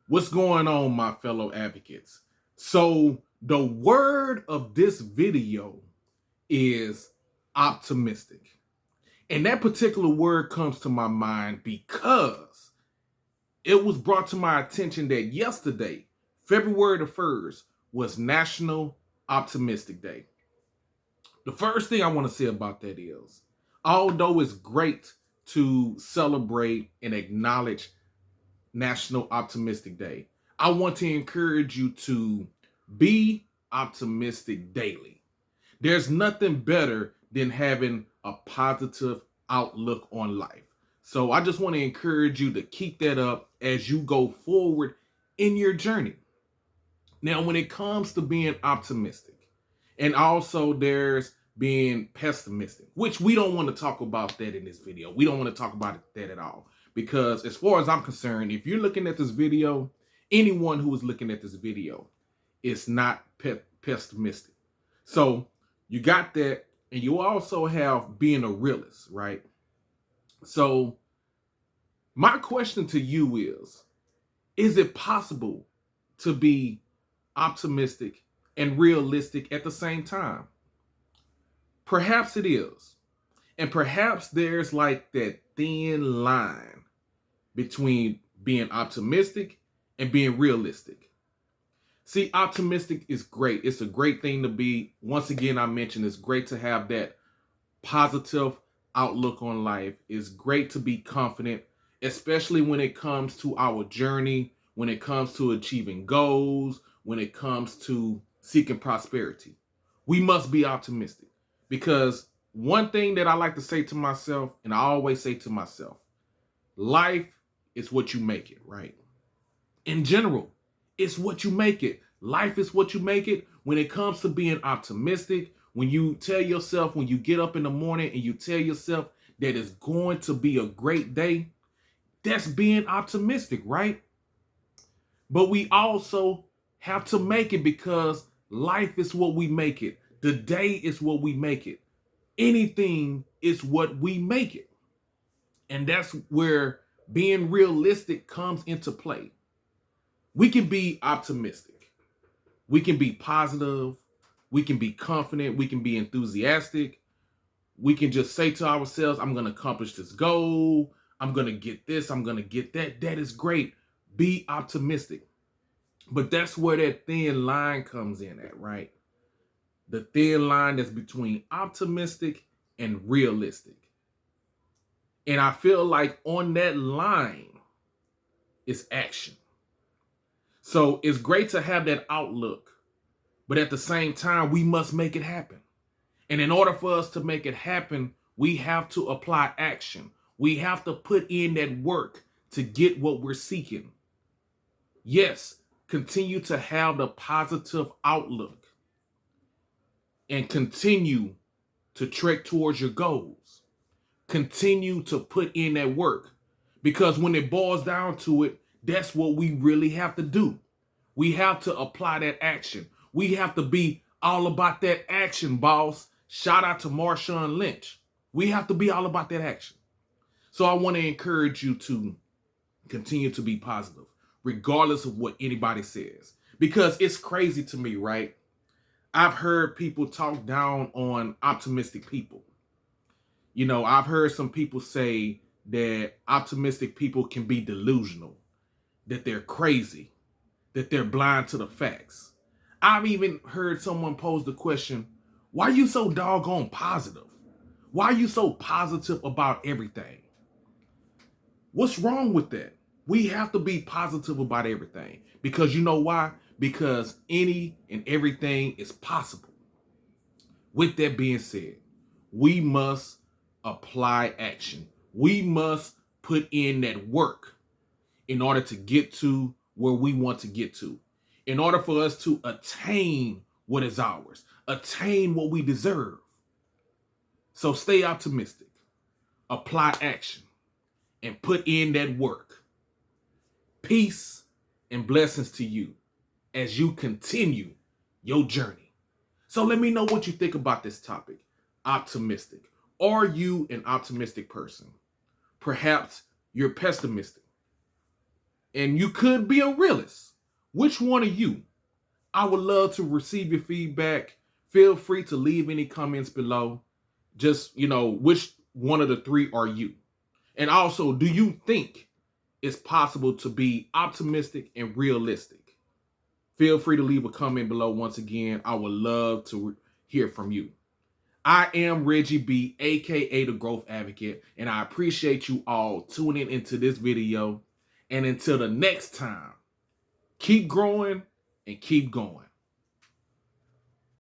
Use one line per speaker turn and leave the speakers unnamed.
What's going on, my fellow advocates? So, the word of this video is optimistic. And that particular word comes to my mind because it was brought to my attention that yesterday, February the 1st, was National Optimistic Day. The first thing I want to say about that is, although it's great to celebrate and acknowledge National Optimistic Day, I want to encourage you to be optimistic daily. There's nothing better than having a positive outlook on life. So I just want to encourage you to keep that up as you go forward in your journey. Now, when it comes to being optimistic, and also there's being pessimistic, which we don't want to talk about that in this video. We don't want to talk about that at all. Because as far as I'm concerned, if you're looking at this video, anyone who is looking at this video is not pessimistic. So you got that, and you also have being a realist, right? So my question to you is it possible to be optimistic and realistic at the same time? Perhaps it is. And perhaps there's like that thin line between being optimistic and being realistic. See, optimistic is great. It's a great thing to be. Once again, I mentioned it's great to have that positive outlook on life. It's great to be confident, especially when it comes to our journey, when it comes to achieving goals, when it comes to seeking prosperity. We must be optimistic because one thing that I like to say to myself, and I always say to myself, life is what you make it, right? In general, it's what you make it. Life is what you make it. When it comes to being optimistic, when you tell yourself, when you get up in the morning and you tell yourself that it's going to be a great day, that's being optimistic, right? But we also have to make it because life is what we make it. The day is what we make it. Anything is what we make it. And that's where being realistic comes into play. We can be optimistic. We can be positive. We can be confident. We can be enthusiastic. We can just say to ourselves, I'm going to accomplish this goal. I'm going to get this. I'm going to get that. That is great. Be optimistic. But that's where that thin line comes in at, right? The thin line that's between optimistic and realistic. And I feel like on that line is action. So it's great to have that outlook, but at the same time, we must make it happen. And in order for us to make it happen, we have to apply action. We have to put in that work to get what we're seeking. Yes, continue to have the positive outlook and continue to trek towards your goals. Continue to put in that work because when it boils down to it, that's what we really have to do. We have to apply that action. We have to be all about that action, boss. Shout out to Marshawn Lynch. We have to be all about that action. So I want to encourage you to continue to be positive, regardless of what anybody says. Because it's crazy to me, right? I've heard people talk down on optimistic people. You know, I've heard some people say that optimistic people can be delusional, that they're crazy, that they're blind to the facts. I've even heard someone pose the question, why are you so doggone positive? Why are you so positive about everything? What's wrong with that? We have to be positive about everything. Because you know why? Because any and everything is possible. With that being said, we must apply action. We must put in that work in order to get to where we want to get to. In order for us to attain what is ours, attain what we deserve. So stay optimistic, apply action, and put in that work. Peace and blessings to you as you continue your journey. So let me know what you think about this topic. Optimistic. Are you an optimistic person? Perhaps you're pessimistic. and you could be a realist. Which one are you? I would love to receive your feedback. Feel free to leave any comments below. Just, which one of the three are you? And also, do you think it's possible to be optimistic and realistic? Feel free to leave a comment below. Once again, I would love to hear from you. I am Reggie B, aka the Growth Advocate, and I appreciate you all tuning into this video. And until the next time, keep growing and keep going.